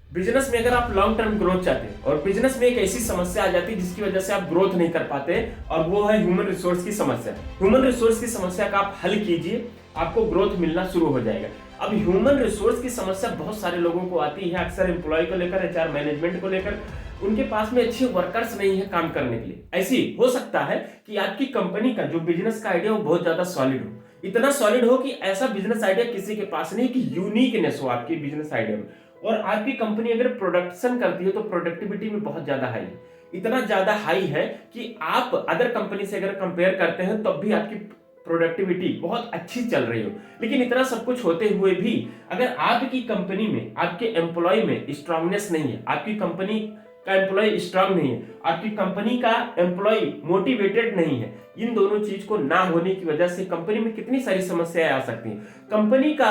Business में अगर आप लॉन्ग टर्म ग्रोथ चाहते हैं और बिजनेस में एक ऐसी समस्या आ जाती है जिसकी वजह से आप ग्रोथ नहीं कर पाते और वो है ह्यूमन रिसोर्स की समस्या। ह्यूमन रिसोर्स की समस्या का आप हल कीजिए, आपको ग्रोथ मिलना शुरू हो जाएगा। अब ह्यूमन रिसोर्स की समस्या बहुत सारे लोगों को आती है, अक्सर एम्प्लॉय को लेकर, एचआर मैनेजमेंट को लेकर। उनके पास में अच्छे वर्कर्स नहीं है काम करने के लिए। ऐसी हो सकता है कि आपकी कंपनी का जो बिजनेस का आइडिया वो बहुत ज्यादा सॉलिड हो, इतना सॉलिड हो कि ऐसा बिजनेस आइडिया किसी के पास नहीं, कि यूनिकनेस हो आपकी बिजनेस आइडिया में। और आपकी कंपनी अगर प्रोडक्शन करती है तो प्रोडक्टिविटी में बहुत ज्यादा हाई है, इतना ज्यादा हाई है कि आप अदर कंपनी से अगर कंपेयर करते हैं तब भी आपकी प्रोडक्टिविटी बहुत अच्छी चल रही हो। लेकिन इतना सब कुछ होते हुए भी अगर आपकी कंपनी में आपके एम्प्लॉय में स्ट्रांगनेस नहीं है, आपकी कंपनी का एम्प्लॉय स्ट्रांग नहीं है, आपकी कंपनी का एम्प्लॉय मोटिवेटेड नहीं है, इन दोनों चीज को ना होने की वजह से कंपनी में कितनी सारी समस्याएं आ सकती हैं। कंपनी का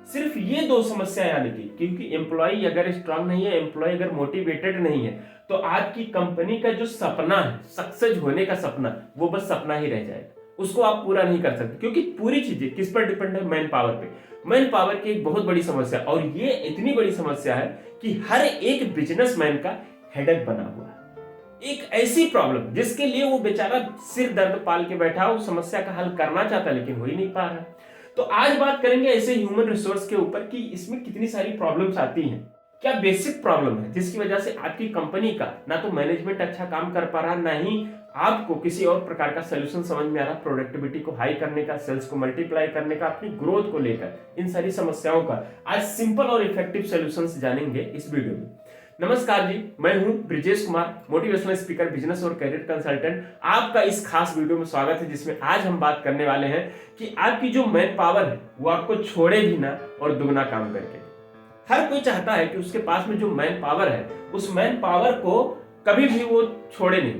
सिर्फ ये दो समस्याएं आने की, क्योंकि एम्प्लॉय अगर स्ट्रांग नहीं है, एम्प्लॉय अगर मोटिवेटेड नहीं है, तो आपकी कंपनी का जो सपना है, सक्सेस होने का सपना, वो बस सपना ही रह जाएगा, उसको आप पूरा नहीं कर सकते। क्योंकि पूरी चीजें किस पर डिपेंड है? मैन पावर पे। मैन पावर की एक बहुत बड़ी समस्या, और ये इतनी बड़ी समस्या है कि हर एक बिजनेसमैन का हेडेक बना हुआ है। एक ऐसी प्रॉब्लम जिसके लिए वो बेचारा सिर दर्द पाल के बैठा हो, समस्या का हल करना चाहता लेकिन हो ही नहीं पा रहा। तो आज बात करेंगे ऐसे ह्यूमन रिसोर्स के ऊपर कि इसमें कितनी सारी प्रॉब्लम्स आती हैं। क्या बेसिक प्रॉब्लम है जिसकी वजह से आपकी कंपनी का ना तो मैनेजमेंट अच्छा काम कर पा रहा, ना ही आपको किसी और प्रकार का सोल्यूशन समझ में आ रहा, प्रोडक्टिविटी को हाई करने का, सेल्स को मल्टीप्लाई करने का, अपनी ग्रोथ को लेकर, इन सारी समस्याओं का आज सिंपल और इफेक्टिव सोल्यूशंस जानेंगे इस वीडियो में। नमस्कार जी, मैं हूं Brijesh Kumar, motivational speaker, business और करियर कंसल्टेंट। आपका इस खास वीडियो में स्वागत है, जिसमें आज हम बात करने वाले हैं कि आपकी जो मैन पावर है वो आपको छोड़े भी ना और दुगना काम करके। हर कोई चाहता है कि उसके पास में जो मैन पावर है, उस मैन पावर को कभी भी वो छोड़े नहीं,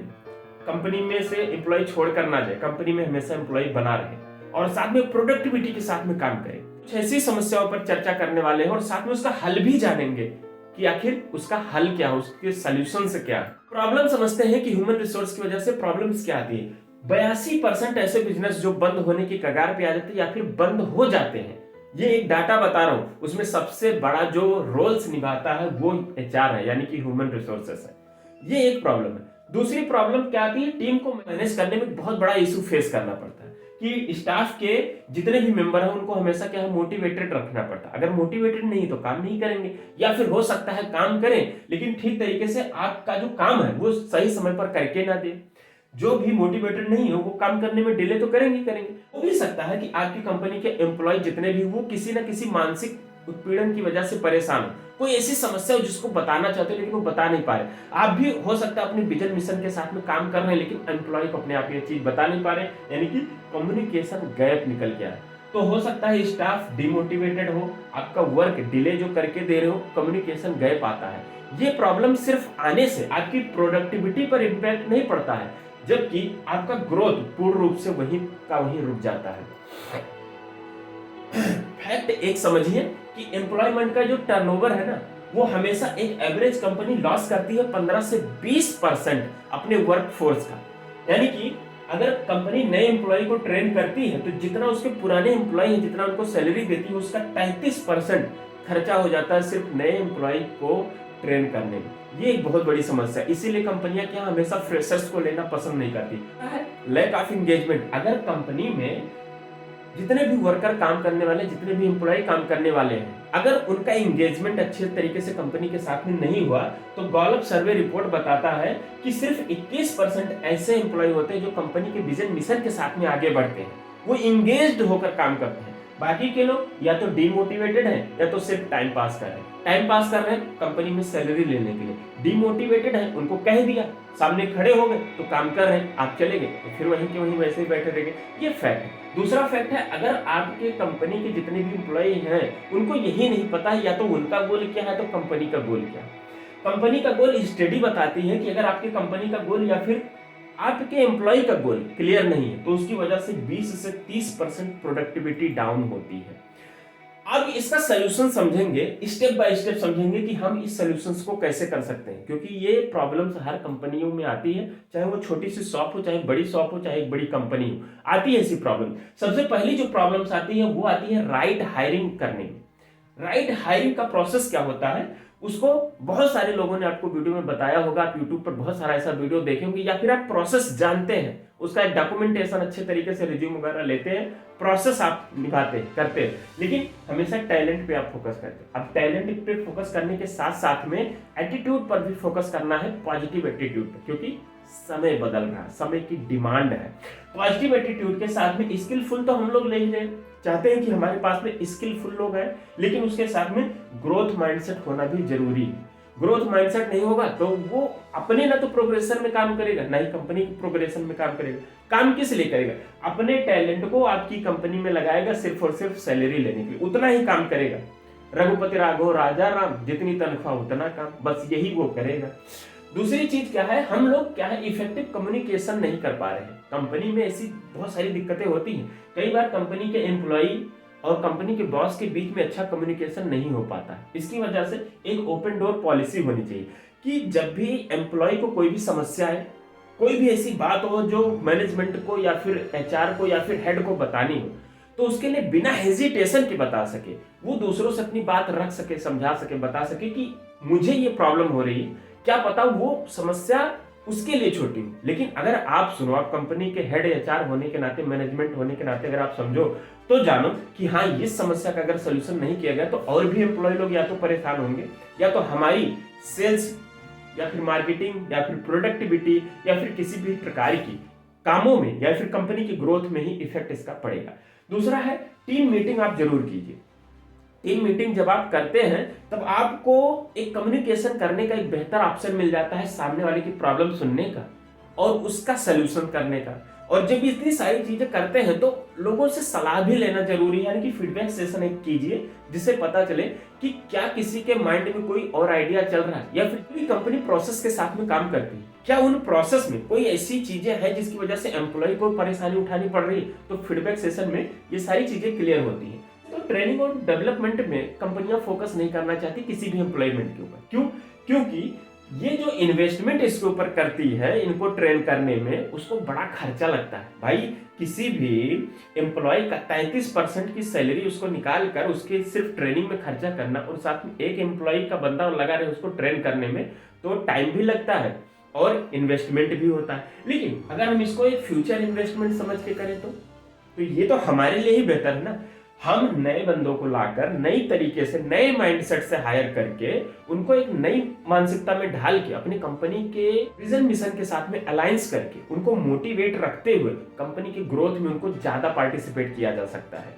कंपनी में से एम्प्लॉय छोड़कर ना जाए, कंपनी में हमेशा एम्प्लॉय बना रहे और साथ में प्रोडक्टिविटी के साथ में काम करे। कुछ ऐसी समस्याओं पर चर्चा करने वाले हैं और साथ में उसका हल भी जानेंगे कि आखिर उसका हल क्या है, उसके सॉल्यूशंस क्या है। प्रॉब्लम समझते हैं कि ह्यूमन रिसोर्स की वजह से प्रॉब्लम्स क्या आती है। 82% ऐसे बिजनेस जो बंद होने की कगार पे आ जाते हैं या फिर बंद हो जाते हैं। ये एक डाटा बता रहा हूं, उसमें सबसे बड़ा जो रोल्स निभाता है वो एचआर है, यानी कि ह्यूमन रिसोर्सेस है। ये एक प्रॉब्लम है। दूसरी प्रॉब्लम क्या आती है? टीम को मैनेज करने में बहुत बड़ा इशू फेस करना पड़ता है कि स्टाफ के जितने भी मेंबर हैं उनको हमेशा क्या है, मोटिवेटेड रखना पड़ता है। अगर मोटिवेटेड नहीं तो काम नहीं करेंगे, या फिर हो सकता है काम करें लेकिन ठीक तरीके से आपका जो काम है वो सही समय पर करके ना दे। जो भी मोटिवेटेड नहीं हो वो काम करने में डिले तो करेंगे। हो भी सकता है कि आपकी कंपनी के एम्प्लॉय जितने भी वो किसी ना किसी मानसिक उत्पीड़न की वजह से परेशान हो, कोई ऐसी समस्या हो जिसको बताना चाहते हो लेकिन वो बता नहीं पा रहे। आप भी हो सकता है अपने विजन मिशन के साथ में काम कर रहे हैं लेकिन एम्प्लॉय को अपने आप ये चीज बता नहीं पा रहे, यानी कि कम्युनिकेशन गैप निकल गया है। तो हो सकता है स्टाफ डिमोटिवेटेड हो, आपका वर्क डिले जो करके दे रहे हो, कम्युनिकेशन गैप आता है। ये प्रॉब्लम सिर्फ आने से आपकी प्रोडक्टिविटी पर इंपैक्ट नहीं पड़ता है, जबकि आपका ग्रोथ पूर्ण रूप से वहीं का वहीं रुक जाता है। फैक्ट एक समझिए कि एम्प्लॉयमेंट का जो टर्नओवर है ना, वो हमेशा एक एवरेज कंपनी लॉस करती है 15 से 20% अपने वर्क फोर्स का। यानी कि अगर कंपनी नए एम्प्लॉय को ट्रेन करती है तो जितना उसके पुराने एम्प्लॉय है, जितना उनको सैलरी देती है, उसका 33% खर्चा हो जाता है सिर्फ नए एम्प्लॉय को ट्रेन करने में। ये एक बहुत बड़ी समस्या है, इसीलिए कंपनियां क्या हमेशा फ्रेशर्स को लेना पसंद नहीं करती। Lack of engagement. अगर कंपनी में जितने भी वर्कर काम करने वाले, जितने भी एम्प्लॉय काम करने वाले हैं, अगर उनका एंगेजमेंट अच्छे तरीके से कंपनी के साथ में नहीं हुआ, तो गॉलप सर्वे रिपोर्ट बताता है कि सिर्फ 21% ऐसे एम्प्लॉय होते हैं जो कंपनी के विजन मिशन के साथ में आगे बढ़ते हैं, वो इंगेज्ड होकर काम करते हैं। बाकी के लोग या तो डिमोटिवेटेड हैं या तो सिर्फ टाइम पास कर रहे हैं। टाइम पास कर रहे हैं कंपनी में सैलरी लेने के लिए, डिमोटिवेटेड है, उनको कह दिया, सामने खड़े हो गए तो काम कर रहे हैं, आप चले गए तो फिर वहीं के वहीं वैसे ही बैठे रह गए। ये फैक्ट है। दूसरा फैक्ट है, अगर आपके कंपनी के जितने भी एम्प्लॉय हैं उनको यही नहीं पता है या तो उनका गोल क्या है तो कंपनी का गोल क्या है। कंपनी का गोल स्टडी बताती है कि अगर आपकी कंपनी का गोल या फिर आपके एम्प्लॉय का गोल क्लियर नहीं है तो उसकी वजह से 20 से 30% प्रोडक्टिविटी डाउन होती है। अब इसका सलूशन समझेंगे, स्टेप बाय स्टेप समझेंगे कि हम इस सॉल्यूशंस को कैसे कर सकते हैं, क्योंकि ये प्रॉब्लम्स हर कंपनियों में आती है, चाहे वो छोटी सी शॉप हो, चाहे बड़ी शॉप हो, चाहे एक बड़ी कंपनी हो, आती है ऐसी प्रॉब्लम। सबसे पहली जो प्रॉब्लम्स आती है वो आती है राइट हायरिंग करने में। राइट हायरिंग का प्रोसेस क्या होता है? उसको बहुत सारे लोगों ने आपको वीडियो में बताया होगा, आप यूट्यूब पर बहुत सारा ऐसा वीडियो देखे होंगे, या फिर आप प्रोसेस जानते हैं, उसका एक डॉक्यूमेंटेशन अच्छे तरीके से रिज्यूम वगैरह लेते हैं, प्रोसेस आप निभाते हैं, करते हैं, लेकिन हमेशा टैलेंट पे आप फोकस करते हैं। अब टैलेंट पे फोकस करने के साथ साथ में एटीट्यूड पर भी फोकस करना है, पॉजिटिव एटीट्यूड पे, क्योंकि समय बदल रहा है, समय की डिमांड है। पॉजिटिव एटीट्यूड के साथ में स्किलफुल तो हम लोग ले ही रहे, चाहते हैं कि हमारे पास में स्किलफुल लोग हैं, लेकिन उसके साथ में ग्रोथ माइंडसेट होना भी जरूरी है। ग्रोथ माइंडसेट नहीं होगा तो वो अपने ना तो प्रोग्रेशन में काम करेगा, ना ही कंपनी की प्रोग्रेशन में काम करेगा। काम किस लिए करेगा? अपने टैलेंट को आपकी कंपनी में लगाएगा सिर्फ और सिर्फ सैलरी लेने के लिए, उतना ही काम करेगा। रघुपति राघव राजा राम, जितनी तनख्वाह उतना काम, बस यही वो करेगा। दूसरी चीज क्या है, हम लोग क्या है, इफेक्टिव कम्युनिकेशन नहीं कर पा रहे हैं। कंपनी में ऐसी बहुत सारी दिक्कतें होती हैं, कई बार कंपनी के एम्प्लॉई और कंपनी के बॉस के बीच में अच्छा कम्युनिकेशन नहीं हो पाता। इसकी वजह से एक ओपन डोर पॉलिसी होनी चाहिए कि जब भी एम्प्लॉय को कोई भी समस्या है, कोई भी ऐसी बात हो जो मैनेजमेंट को या फिर एचआर को या फिर हेड को बतानी हो, तो उसके लिए बिना हेजिटेशन के बता सके, वो दूसरों से अपनी बात रख सके, समझा सके, बता सके कि मुझे ये प्रॉब्लम हो रही है, क्या पता वो समस्या उसके लिए छोटी हो, लेकिन अगर आप सुनो, आप कंपनी के हेड एचआर होने के नाते, मैनेजमेंट होने के नाते अगर आप समझो, तो जानो कि हाँ, इस समस्या का अगर सोल्यूशन नहीं किया गया तो और भी एम्प्लॉय लोग या तो परेशान होंगे, या तो हमारी सेल्स या फिर मार्केटिंग या फिर प्रोडक्टिविटी या फिर किसी भी प्रकार की कामों में या फिर कंपनी की ग्रोथ में ही इफेक्ट इसका पड़ेगा। दूसरा है, टीम मीटिंग आप जरूर कीजिए। टीम मीटिंग जब आप करते हैं तब आपको एक कम्युनिकेशन करने का एक बेहतर ऑप्शन मिल जाता है, सामने वाले की प्रॉब्लम सुनने का और उसका सलूशन करने का। और जब इतनी सारी चीजें करते हैं तो लोगों से सलाह भी लेना जरूरी है, यानी कि फीडबैक सेशन एक कीजिए, जिससे पता चले कि क्या किसी के माइंड में कोई और आइडिया चल रहा है, या फिर कोई कंपनी प्रोसेस के साथ में काम करती है, क्या उन प्रोसेस में कोई ऐसी चीजें हैं जिसकी वजह से एम्प्लॉय को परेशानी उठानी पड़ रही है। तो फीडबैक सेशन में ये सारी चीजें क्लियर होती है। तो ट्रेनिंग और डेवलपमेंट में कंपनियां फोकस नहीं करना चाहती किसी भी एम्प्लॉयमेंट के ऊपर। क्यों? क्योंकि ये जो इन्वेस्टमेंट इसके ऊपर करती है इनको ट्रेन करने में, उसको बड़ा खर्चा लगता है। भाई, किसी भी एम्प्लॉय का 33% की सैलरी उसको निकाल कर उसके सिर्फ ट्रेनिंग में खर्चा करना, और साथ में एक एम्प्लॉय का बंदा लगा रहे उसको ट्रेन करने में, तो टाइम भी लगता है और इन्वेस्टमेंट भी होता है। लेकिन अगर हम इसको एक फ्यूचर इन्वेस्टमेंट समझ के करें तो ये तो हमारे लिए ही बेहतर है ना। हम नए बंदों को लाकर नई तरीके से, नए माइंडसेट से हायर करके, उनको एक नई मानसिकता में ढाल के, अपनी कंपनी के विजन मिशन के साथ में अलायंस करके, उनको मोटिवेट रखते हुए कंपनी की ग्रोथ में उनको ज्यादा पार्टिसिपेट किया जा सकता है।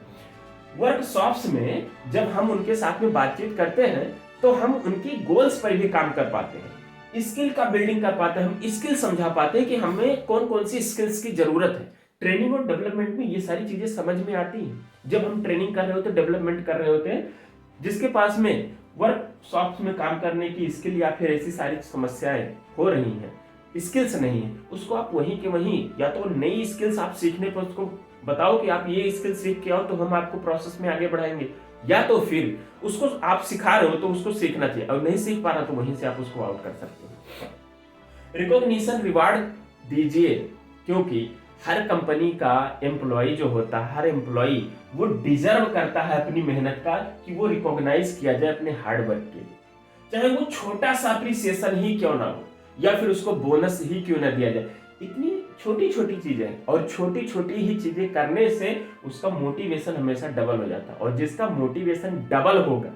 वर्कशॉप्स में जब हम उनके साथ में बातचीत करते हैं तो हम उनकी गोल्स पर भी काम कर पाते हैं, स्किल का बिल्डिंग कर पाते हैं, हम स्किल समझा पाते हैं कि हमें कौन कौन सी स्किल्स की जरूरत है। ट्रेनिंग और डेवलपमेंट में ये सारी चीजें समझ में आती हैं। जब हम ट्रेनिंग कर रहे होते हैं, डेवलपमेंट कर रहे होते हैं, जिसके पास में वर्कशॉप्स में काम करने की स्किल या फिर ऐसी सारी समस्याएं हो रही हैं, स्किल्स नहीं है, उसको आप वहीं के वहीं, या तो नई स्किल्स आप सीखने पर उसको बताओ कि आप ये स्किल सीख के आओ तो हम आपको प्रोसेस में आगे बढ़ाएंगे, या तो फिर उसको आप सिखा रहे हो तो उसको सीखना चाहिए, और नहीं सीख पा रहा तो वहीं से आप उसको आउट कर सकते हो। रिकॉग्निशन, रिवार्ड दीजिए, क्योंकि हर कंपनी का एम्प्लॉय जो होता है, हर एम्प्लॉय वो डिजर्व करता है अपनी मेहनत का, कि वो रिकॉग्नाइज किया जाए अपने हार्ड वर्क के लिए, चाहे वो छोटा सा अप्रिसिएशन ही क्यों ना हो, या फिर उसको बोनस ही क्यों ना दिया जाए। इतनी छोटी छोटी चीजें, और छोटी छोटी ही चीजें करने से उसका मोटिवेशन हमेशा डबल हो जाता है, और जिसका मोटिवेशन डबल होगा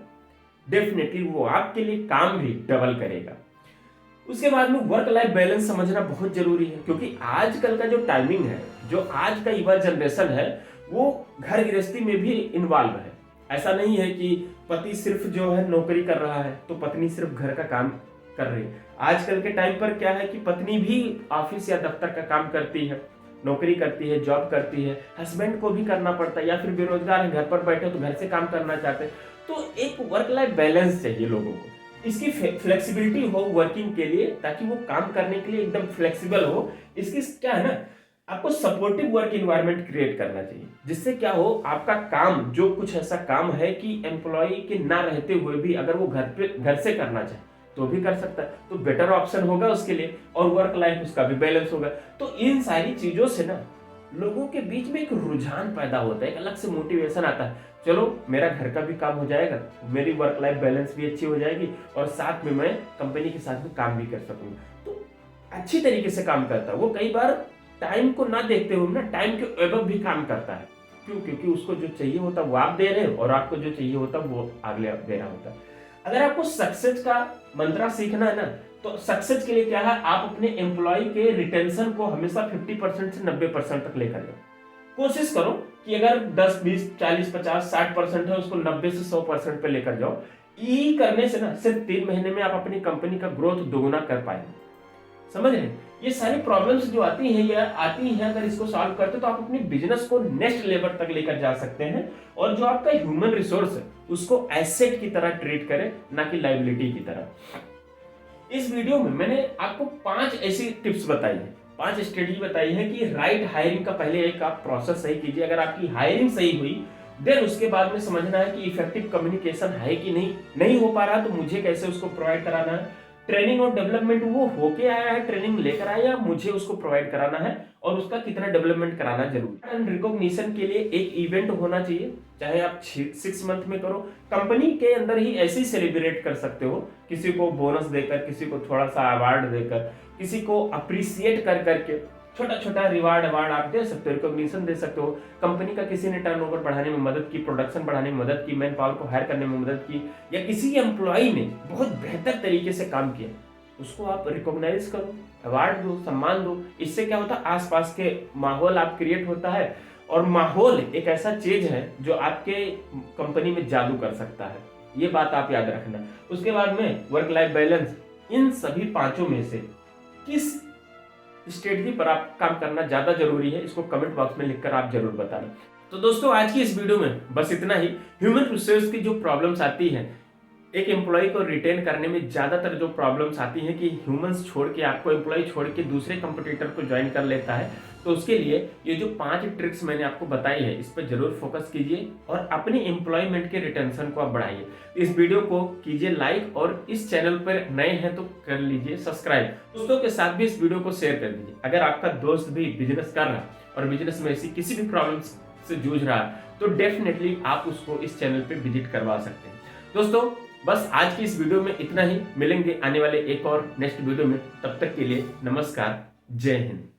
डेफिनेटली वो आपके लिए काम भी डबल करेगा। उसके बाद में वर्क लाइफ बैलेंस समझना बहुत जरूरी है, क्योंकि आजकल का जो टाइमिंग है, जो आज का युवा जनरेशन है, वो घर गृहस्थी में भी इन्वॉल्व है। ऐसा नहीं है कि पति सिर्फ जो है नौकरी कर रहा है तो पत्नी सिर्फ घर का काम कर रही है। आजकल के टाइम पर क्या है कि पत्नी भी ऑफिस या दफ्तर का काम करती है, नौकरी करती है, जॉब करती है, हस्बैंड को भी करना पड़ता है, या फिर बेरोजगार है, घर पर बैठे तो घर से काम करना चाहते हैं। तो एक वर्क लाइफ बैलेंस चाहिए लोगों को, इसकी फ्लेक्सिबिलिटी हो वर्किंग के लिए, ताकि वो काम करने के लिए एकदम फ्लेक्सिबल हो। इसकी क्या है ना, आपको सपोर्टिव वर्क इन्वायरमेंट क्रिएट करना चाहिए, जिससे क्या हो, आपका काम जो कुछ ऐसा काम है कि एम्प्लॉय के ना रहते हुए भी अगर वो घर से करना चाहे तो भी कर सकता है, तो बेटर ऑप्शन होगा उसके लिए, और वर्क लाइफ उसका भी बैलेंस होगा। तो इन सारी चीजों से ना लोगों के बीच में एक रुझान पैदा होता है, एक अलग से मोटिवेशन आता है। चलो मेरा घर का भी काम हो जाएगा, मेरी वर्क लाइफ बैलेंस भी अच्छी हो जाएगी और साथ में मैं कंपनी के साथ में काम भी कर सकूंगा। तो अच्छी तरीके से काम करता है वो। कई बार टाइम को ना देखते हुए ना टाइम के एबव भी काम करता है। क्यों? क्योंकि उसको जो चाहिए होता है वो आप दे रहे हो और आपको जो चाहिए होता है वो अगले आप दे रहा होता है। अगर आपको सक्सेस का मंत्रा सीखना है ना, तो सक्सेस के लिए क्या है, आप अपने एम्प्लॉय के रिटेंशन को हमेशा 50% से 90% तक लेकर जाओ। कोशिश करो कि अगर 10, 20, 40, 50, 60% है उसको 90 से 100% पे लेकर जाओ। ई करने से ना सिर्फ 3 महीने में आप अपनी कंपनी का ग्रोथ दोगुना कर पाएंगे। समझ रहे? ये सारी प्रॉब्लम्स जो आती हैं या आती हैं, अगर इसको सॉल्व करते तो आप अपने बिजनेस को नेक्स्ट लेवल तक लेकर जा सकते हैं। और जो आपका ह्यूमन रिसोर्स है उसको एसेट की तरह ट्रीट करें, ना कि लायबिलिटी की तरह। इस वीडियो में मैंने आपको 5 ऐसी टिप्स बताई है, 5 स्ट्रेटजी बताई है कि राइट हायरिंग का पहले एक आप प्रोसेस सही कीजिए। अगर आपकी हायरिंग सही हुई देन उसके बाद में समझना है कि इफेक्टिव कम्युनिकेशन है कि नहीं हो पा रहा तो मुझे कैसे उसको प्रोवाइड कराना है। ट्रेनिंग और डेवलपमेंट वो होके आया है, ट्रेनिंग लेकर आया, या मुझे उसको प्रोवाइड कराना है और उसका कितना डेवलपमेंट कराना जरूरी है। एंड रिकॉग्निशन के लिए एक इवेंट होना चाहिए, चाहे आप 6 मंथ में करो, कंपनी के अंदर ही ऐसे ही सेलिब्रेट कर सकते हो, किसी को बोनस देकर, किसी को थोड़ा सा अवार्ड देकर, किसी को अप्रिसिएट कर करके छोटा छोटा रिवार्ड अवार्ड आप दे सकते हो, रिकॉग्निशन दे सकते हो। कंपनी का किसी ने टर्नओवर बढ़ाने में मदद की, प्रोडक्शन बढ़ाने में मदद की, मैन पावर को हायर करने में मदद की, या किसी एम्प्लॉय ने बहुत बेहतर तरीके से काम किया, उसको आप रिकॉग्नाइज करो, अवार्ड दो, सम्मान दो। इससे क्या होता है, आसपास के माहौल आप क्रिएट होता है। और माहौल एक ऐसा चीज है जो आपके कंपनी में जादू कर सकता है, ये बात आप याद रखना। उसके बाद में वर्क लाइफ बैलेंस, इन सभी 5 में से किस स्ट्रेटजी पर आप काम करना ज्यादा जरूरी है, इसको कमेंट बॉक्स में लिखकर आप जरूर बताना। तो दोस्तों आज की इस वीडियो में बस इतना ही। ह्यूमन रिसोर्स की जो प्रॉब्लम्स आती हैं, एक एम्प्लॉय को रिटेन करने में ज्यादातर जो प्रॉब्लम्स आती हैं कि ह्यूमंस छोड़ के, आपको एम्प्लॉय छोड़ के दूसरे कंपटीटर को ज्वाइन कर लेता है, तो उसके लिए ये जो 5 ट्रिक्स मैंने आपको बताई है इस पर जरूर फोकस कीजिए और अपनी एम्प्लॉयमेंट के रिटेंशन को आप बढ़ाइए। इस वीडियो को कीजिए लाइक और इस चैनल पर नए हैं तो कर लीजिए सब्सक्राइब। दोस्तों के साथ भी इस वीडियो को शेयर कर दीजिए। अगर आपका दोस्त भी बिजनेस कर रहा है और बिजनेस में ऐसी किसी भी प्रॉब्लम से जूझ रहा है तो डेफिनेटली आप उसको इस चैनल पर विजिट करवा सकते हैं। दोस्तों बस आज की इस वीडियो में इतना ही, मिलेंगे आने वाले एक और नेक्स्ट वीडियो में। तब तक के लिए नमस्कार, जय हिंद।